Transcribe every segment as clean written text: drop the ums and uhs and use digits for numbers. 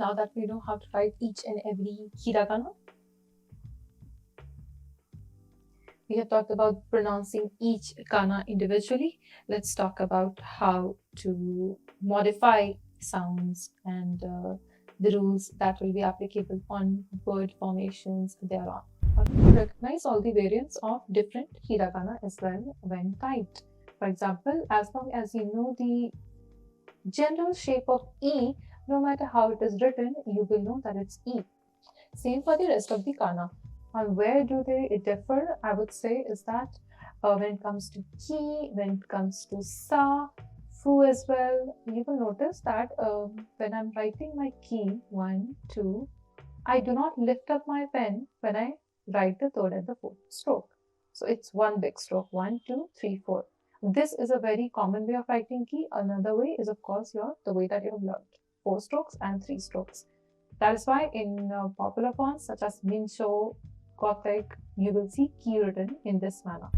now that we know how to write each and every hiragana. We have talked about pronouncing each kana individually. Let's talk about how to modify sounds and the rules that will be applicable on word formations thereon. Recognize all the variants of different hiragana as well when typed. For example, as long as you know the general shape of E, no matter how it is written, you will know that it's E. Same for the rest of the kana. And where do they differ? I would say is that when it comes to ki, when it comes to sa, fu as well, you will notice that when I'm writing my ki, 1, 2, I do not lift up my pen when I write the third and the fourth stroke. So it's one big stroke, 1, 2, 3, 4. This is a very common way of writing ki. Another way is, of course, the way that you have learned, 4 strokes and 3 strokes. That is why in popular fonts such as Mincho, Gothic, you will see ki written in this manner.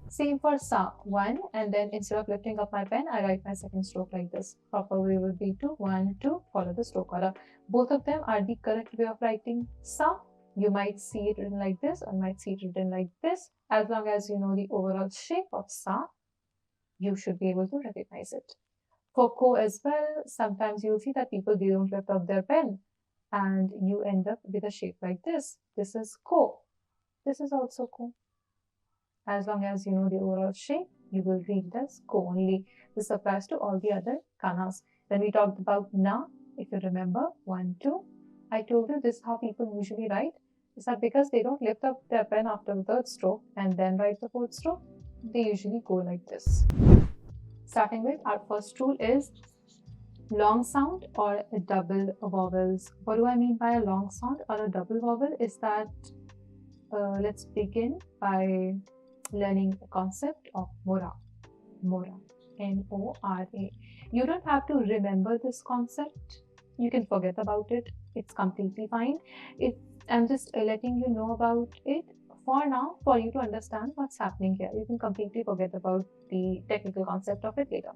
Same for sa, 1, and then instead of lifting up my pen, I write my second stroke like this. Proper way would be to 1, 2, follow the stroke order. Both of them are the correct way of writing sa. You might see it written like this or might see it written like this. As long as you know the overall shape of sa, you should be able to recognize it. For ko as well, sometimes you'll see that people, they don't lift up their pen and you end up with a shape like this. This is ko. This is also ko. As long as you know the overall shape, you will read it as ko only. This applies to all the other kanas. When we talked about na, if you remember, 1, 2, I told you this is how people usually write. Is that because they don't lift up their pen after the third stroke and then write the fourth stroke, they usually go like this. Starting with our first rule is long sound or double vowels. What do I mean by a long sound or a double vowel is that let's begin by learning the concept of mora. Mora, M-O-R-A. You don't have to remember this concept. You can forget about it. It's completely fine. I'm just letting you know about it for now, for you to understand what's happening here. You can completely forget about the technical concept of it later.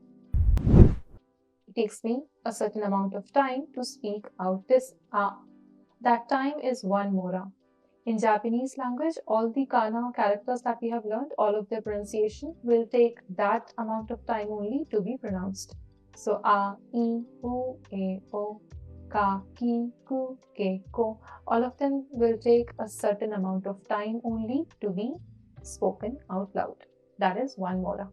It takes me a certain amount of time to speak out this a. That time is 1 mora. In Japanese language, all the kana characters that we have learned, all of their pronunciation will take that amount of time only to be pronounced. So a, I, u, e, o, ka, ki, ku, ke, ko. All of them will take a certain amount of time only to be spoken out loud. That is 1 mora.